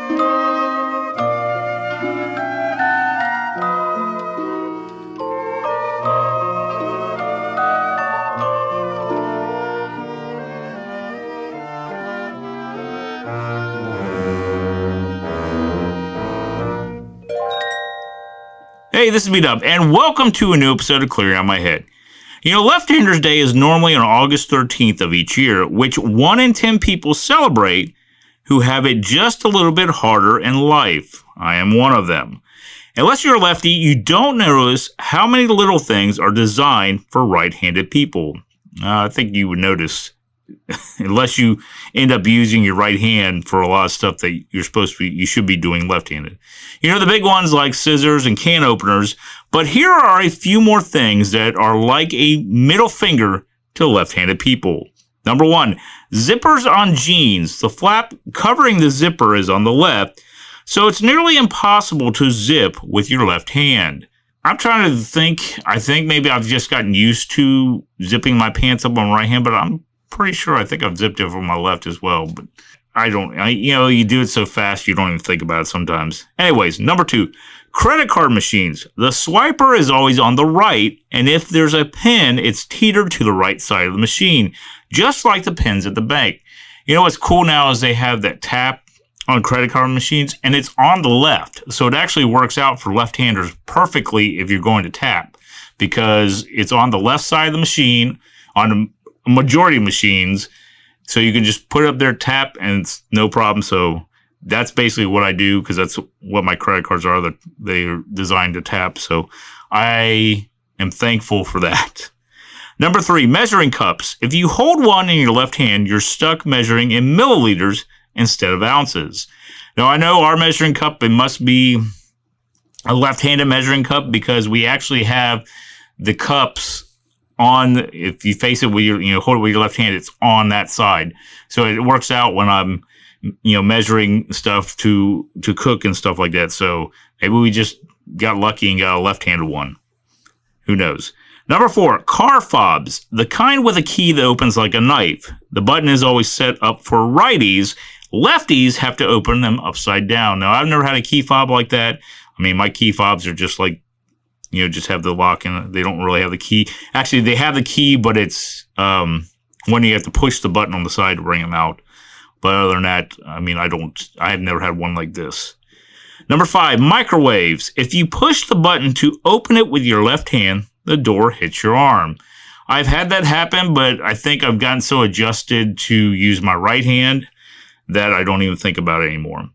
Hey, this is B-Dub, and welcome to a new episode of Clearing Out My Head. You know, Left-Handers Day is normally on August 13th of each year, which 1 in 10 people celebrate who have it just a little bit harder in life. I am one of them. Unless you're a lefty, you don't notice how many little things are designed for right-handed people. I think you would notice, unless you end up using your right hand for a lot of stuff that you should be doing left-handed. You know, the big ones like scissors and can openers, but here are a few more things that are like a middle finger to left-handed people. Number 1, zippers on jeans. The flap covering the zipper is on the left, so it's nearly impossible to zip with your left hand. I'm trying to think, I think maybe I've just gotten used to zipping my pants up on my right hand, but I'm pretty sure I think I've zipped it from my left as well, but you do it so fast you don't even think about it sometimes. Anyways, number 2, credit card machines. The swiper is always on the right, and if there's a pin, it's teetered to the right side of the machine, just like the pins at the bank. You know what's cool now is they have that tap on credit card machines, and it's on the left, so it actually works out for left-handers perfectly if you're going to tap, because it's on the left side of the machine, on a majority of machines, so you can just put it up there, tap, and it's no problem. So that's basically what I do, because that's what my credit cards are, that they're designed to tap. So I am thankful for that. Number 3, measuring cups. If you hold one in your left hand, you're stuck measuring in milliliters instead of ounces. Now, I know our measuring cup, it must be a left-handed measuring cup, because we actually have the cups on, if you face it with hold it with your left hand, it's on that side. So it works out when I'm, measuring stuff to cook and stuff like that. So maybe we just got lucky and got a left-handed one. Who knows? Number 4, car fobs. The kind with a key that opens like a knife. The button is always set up for righties. Lefties have to open them upside down. Now, I've never had a key fob like that. I mean, my key fobs are just like, just have the lock and they don't really have the key. Actually, they have the key, but it's when you have to push the button on the side to bring them out. But other than that, I mean, I have never had one like this. Number 5, microwaves. If you push the button to open it with your left hand, the door hits your arm. I've had that happen, but I think I've gotten so adjusted to use my right hand that I don't even think about it anymore.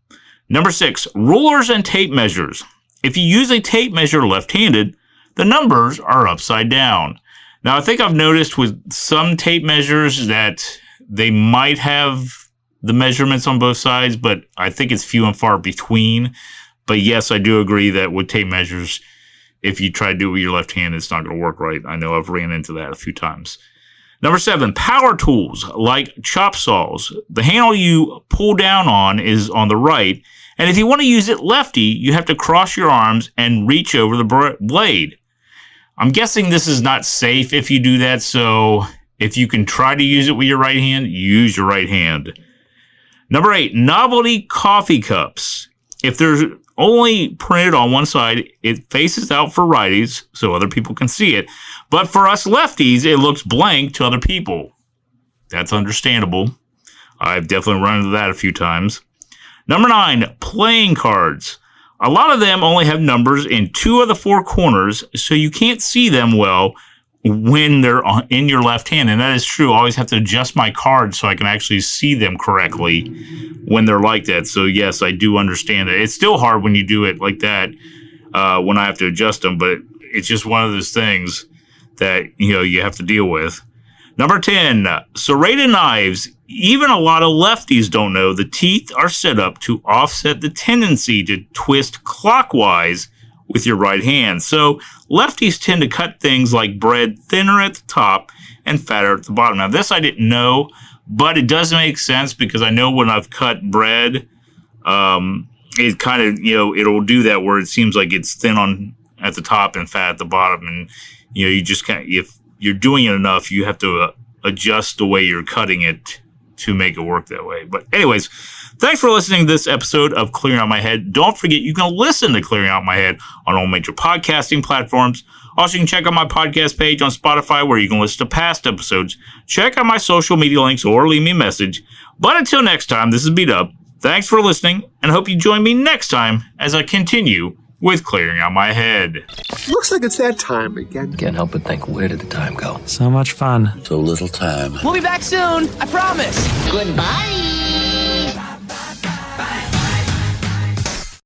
Number 6, rulers and tape measures. If you use a tape measure left-handed, the numbers are upside down. Now, I think I've noticed with some tape measures that they might have the measurements on both sides, but I think it's few and far between. But yes, I do agree that with tape measures, if you try to do it with your left hand, it's not going to work right. I know I've ran into that a few times. Number 7, power tools like chop saws. The handle you pull down on is on the right, and if you want to use it lefty, you have to cross your arms and reach over the blade. I'm guessing this is not safe if you do that, so if you can try to use it with your right hand, use your right hand. Number 8, novelty coffee cups. If there's only printed on one side, it faces out for righties so other people can see it. But for us lefties, it looks blank to other people. That's understandable. I've definitely run into that a few times. Number 9, playing cards. A lot of them only have numbers in 2 of the 4 corners, so you can't see them well when they're in your left hand. And that is true. I always have to adjust my cards so I can actually see them correctly when they're like that. So yes, I do understand it. It's still hard when you do it like that, when I have to adjust them, but it's just one of those things that, you have to deal with. Number 10, serrated knives. Even a lot of lefties don't know the teeth are set up to offset the tendency to twist clockwise with your right hand. So lefties tend to cut things like bread thinner at the top and fatter at the bottom. Now this I didn't know, but it does make sense because I know when I've cut bread, it kind of, it'll do that where it seems like it's thin at the top and fat at the bottom. And, you just if you're doing it enough, you have to adjust the way you're cutting it to make it work that way. But anyways, thanks for listening to this episode of Clearing Out My Head. Don't forget, you can listen to Clearing Out My Head on all major podcasting platforms. Also, you can check out my podcast page on Spotify where you can listen to past episodes. Check out my social media links or leave me a message. But until next time, this is Beat Up. Thanks for listening, and hope you join me next time as I continue with Clearing Out My Head. Looks like it's that time again. Can't help but think, where did the time go? So much fun. So little time. We'll be back soon, I promise. Goodbye.